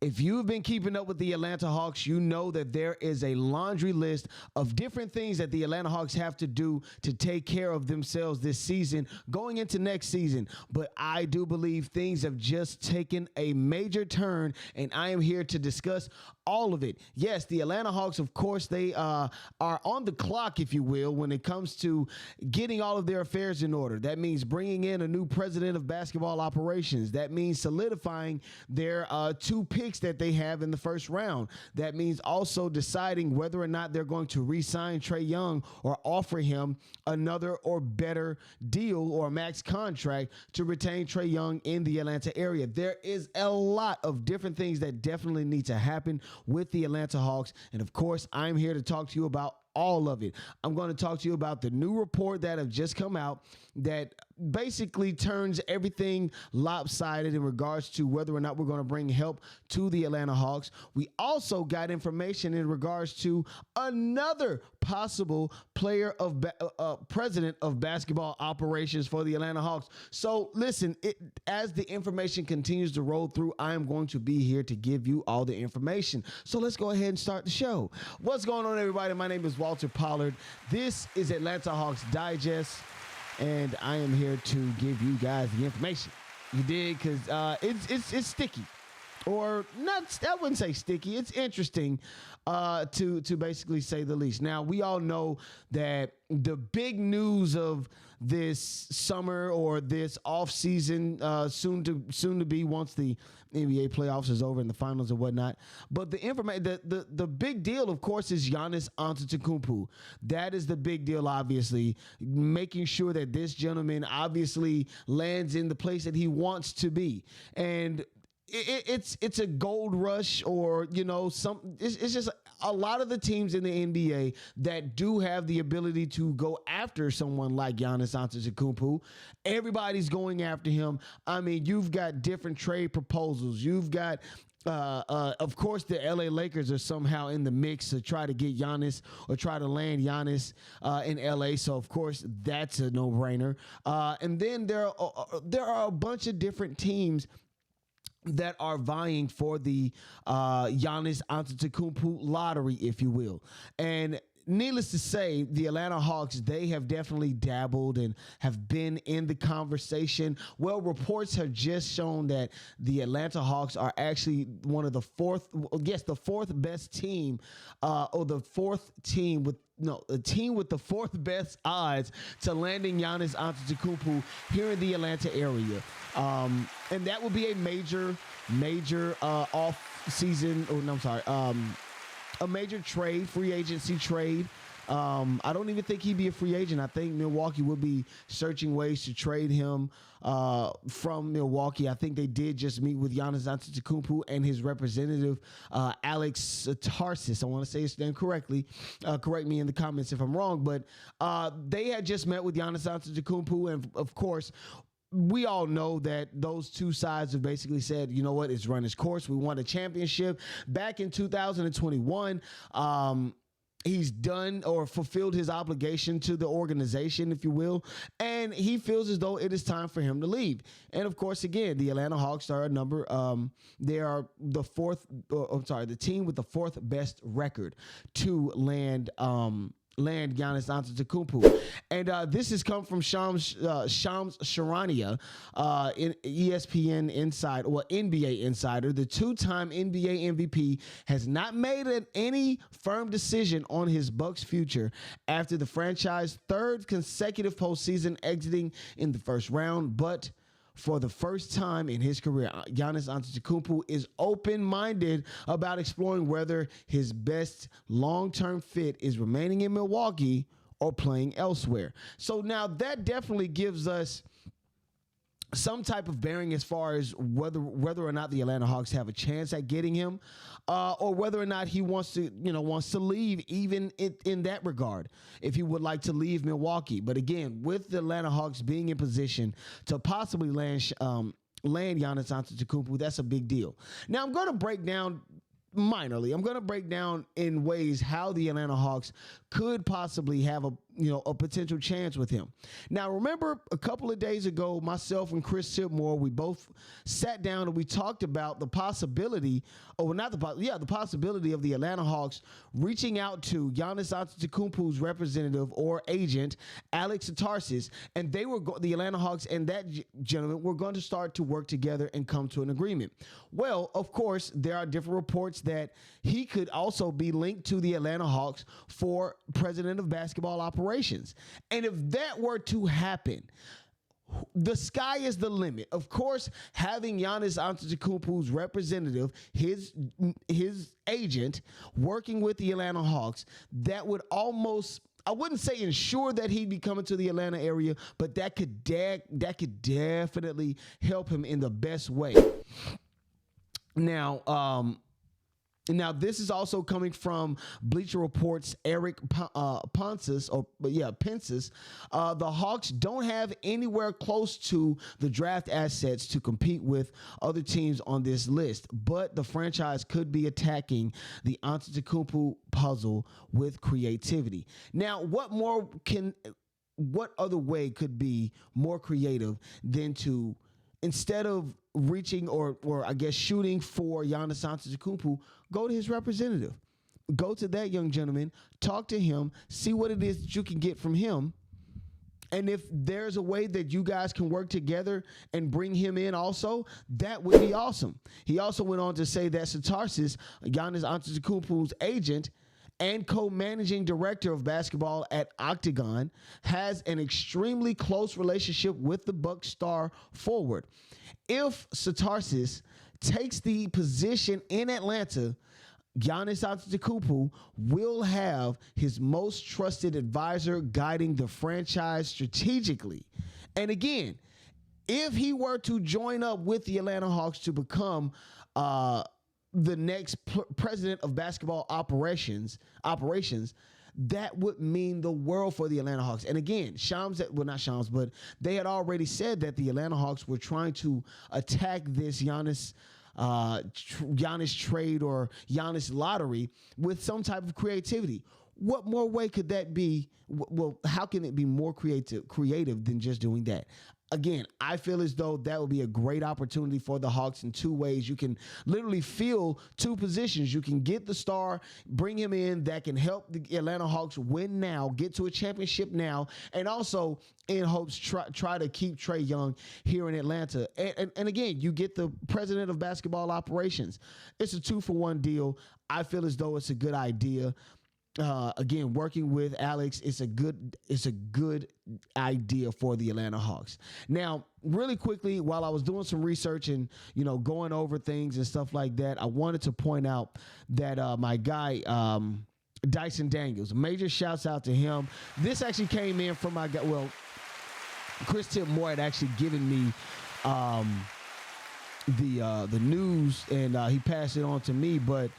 If you've been keeping up with the Atlanta Hawks, you know that there is a laundry list of different things that the Atlanta Hawks have to do to take care of themselves this season, going into next season. But I do believe things have just taken a major turn, and I am here to discuss all of it. Yes, the Atlanta Hawks, of course, they are on the clock, if you will, when it comes to getting all of their affairs in order. That means bringing in a new president of basketball operations. That means solidifying their two picks that they have in the first round. That means also deciding whether or not they're going to re-sign Trae Young or offer him another or better deal or max contract to retain Trae Young in the Atlanta area. There is a lot of different things that definitely need to happen with the Atlanta Hawks. And of course, I'm here to talk to you about all of it. I'm going to talk to you about the new report that have just come out that basically turns everything lopsided in regards to whether or not we're going to bring help to the Atlanta Hawks. We also got information in regards to another possible player of president of basketball operations for the Atlanta Hawks. So listen, as the information continues to roll through, I am going to be here to give you all the information. So let's go ahead and start the show. What's going on, everybody? My name is Walter Pollard. This is Atlanta Hawks Digest, and I am here to give you guys the information. You did, because it's sticky, or not. I wouldn't say sticky. It's interesting, to basically say the least. Now, we all know that the big news of this summer or this offseason, soon to be once the NBA playoffs is over and the finals and whatnot. But the information, the big deal, of course, is Giannis Antetokounmpo. That is the big deal, obviously, making sure that this gentleman obviously lands in the place that he wants to be. And it's a gold rush, or it's just a lot of the teams in the NBA that do have the ability to go after someone like Giannis Antetokounmpo. Everybody's going after him. I mean, you've got different trade proposals. You've got of course, the LA Lakers are somehow in the mix to try to get Giannis or try to land Giannis in LA. So, of course, that's a no-brainer. And then there are a bunch of different teams that are vying for the Giannis Antetokounmpo lottery, if you will. And needless to say, the Atlanta Hawks, they have definitely dabbled and have been in the conversation. Well, reports have just shown that the Atlanta Hawks are actually the fourth best team, or the fourth team with a team with the fourth best odds to landing Giannis Antetokounmpo here in the Atlanta area. And that will be a major off-season, a major trade, free agency trade. I don't even think he'd be a free agent. I think Milwaukee would be searching ways to trade him from Milwaukee. I think they did just meet with Giannis Antetokounmpo and his representative, Alex Tarsis. I want to say his name correctly. Correct me in the comments if I'm wrong. But they had just met with Giannis Antetokounmpo, and of course, we all know that those two sides have basically said, you know what, it's run its course. We won a championship back in 2021. He's done or fulfilled his obligation to the organization, if you will, and he feels as though it is time for him to leave. And of course, again, the Atlanta Hawks are they are the team with the fourth best record to land Giannis Antetokounmpo. And this has come from Shams Charania, in ESPN Insider, or NBA Insider. The two-time NBA MVP has not made any firm decision on his Bucks future after the franchise third consecutive postseason, exiting in the first round. But for the first time in his career, Giannis Antetokounmpo is open-minded about exploring whether his best long-term fit is remaining in Milwaukee or playing elsewhere. So now that definitely gives us some type of bearing as far as whether or not the Atlanta Hawks have a chance at getting him, or whether or not he wants to leave, even in that regard, if he would like to leave Milwaukee. But again, with the Atlanta Hawks being in position to possibly land Giannis Antetokounmpo, that's a big deal. Now I'm going to break down minorly. I'm going to break down in ways how the Atlanta Hawks could possibly have a potential chance with him. Now, remember a couple of days ago, myself and Chris Tipmore, we both sat down and we talked about the possibility, the possibility of the Atlanta Hawks reaching out to Giannis Antetokounmpo's representative or agent, Alex Satarsis, and the Atlanta Hawks and that gentleman were going to start to work together and come to an agreement. Well, of course, there are different reports that he could also be linked to the Atlanta Hawks for president of basketball operations. And if that were to happen, the sky is the limit. Of course, having Giannis Antetokounmpo's representative, his agent, working with the Atlanta Hawks, that would almost, I wouldn't say ensure that he'd be coming to the Atlanta area, but that could definitely help him in the best way. Now, this is also coming from Bleacher Report's Eric Pensis. The Hawks don't have anywhere close to the draft assets to compete with other teams on this list, but the franchise could be attacking the Antetokounmpo puzzle with creativity. Now, what other way could be more creative than to, instead of reaching or I guess shooting for Giannis Antetokounmpo, go to his representative. Go to that young gentleman, talk to him, see what it is that you can get from him. And if there's a way that you guys can work together and bring him in also, that would be awesome. He also went on to say that Satarsis, Giannis Antetokounmpo's agent and co-managing director of basketball at Octagon, has an extremely close relationship with the Bucks star forward. If Satarsis takes the position in Atlanta, Giannis Antetokounmpo will have his most trusted advisor guiding the franchise strategically. And again, if he were to join up with the Atlanta Hawks to become the next president of basketball operations, that would mean the world for the Atlanta Hawks. And again, but they had already said that the Atlanta Hawks were trying to attack this Giannis trade or Giannis lottery with some type of creativity. What more way could that be? Well, how can it be more creative than just doing that? Again, I feel as though that would be a great opportunity for the Hawks in two ways. You can literally fill two positions. You can get the star, bring him in that can help the Atlanta Hawks win now, get to a championship now, and also in hopes try to keep Trae Young here in Atlanta. And again, you get the president of basketball operations. It's a 2-for-1 deal. I feel as though it's a good idea. Again, working with Alex, it's a good idea for the Atlanta Hawks. Now, really quickly, while I was doing some research and going over things and stuff like that, I wanted to point out that my guy Dyson Daniels, major shouts out to him. This actually came in from my guy. Well, Chris Tipmore had actually given me the news, and he passed it on to me, but.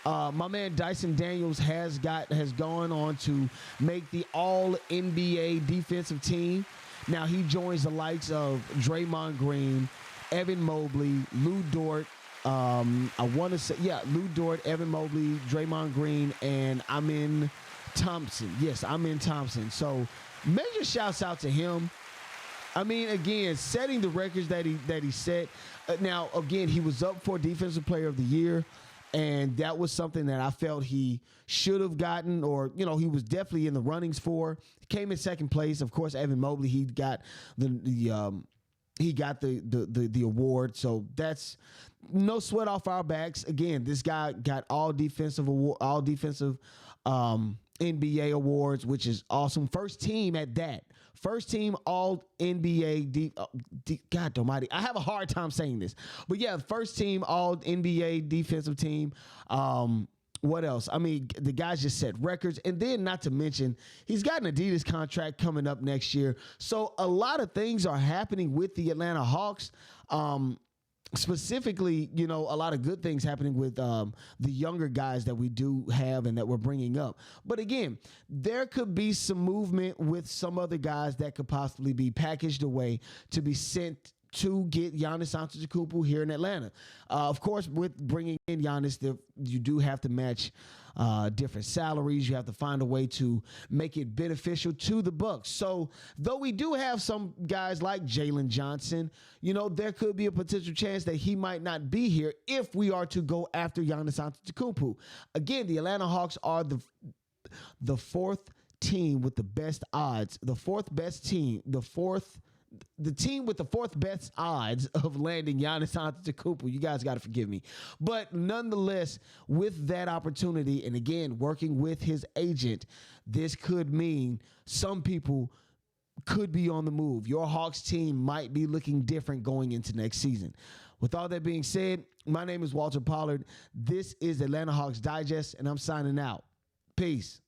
My man Dyson Daniels has gone on to make the All-NBA defensive team. Now he joins the likes of Draymond Green, Evan Mobley, Lou Dort. Lou Dort, Evan Mobley, Draymond Green, and Amin Thompson. Yes, Amin Thompson. So major shouts out to him. I mean, again, setting the records that he set. Now, again, he was up for Defensive Player of the Year. And that was something that I felt he should have gotten, or he was definitely in the runnings for. He came in second place. Of course, Evan Mobley, he got the award. So that's no sweat off our backs. Again, this guy got all defensive NBA awards, which is awesome. First team at that. First team all NBA. God almighty. I have a hard time saying this. But yeah, first team all NBA defensive team. What else? I mean, the guys just set records. And then not to mention, he's got an Adidas contract coming up next year. So a lot of things are happening with the Atlanta Hawks. Specifically, a lot of good things happening with the younger guys that we do have and that we're bringing up. But again, there could be some movement with some other guys that could possibly be packaged away to be sent to get Giannis Antetokounmpo here in Atlanta. Of course, with bringing in Giannis, you do have to match different salaries. You have to find a way to make it beneficial to the Bucks. So, though we do have some guys like Jalen Johnson, there could be a potential chance that he might not be here if we are to go after Giannis Antetokounmpo. Again, the Atlanta Hawks are the fourth team with the best odds, the team with the fourth best odds of landing Giannis Antetokounmpo. You guys got to forgive me. But nonetheless, with that opportunity, and again, working with his agent, this could mean some people could be on the move. Your Hawks team might be looking different going into next season. With all that being said, my name is Walter Pollard. This is Atlanta Hawks Digest, and I'm signing out. Peace.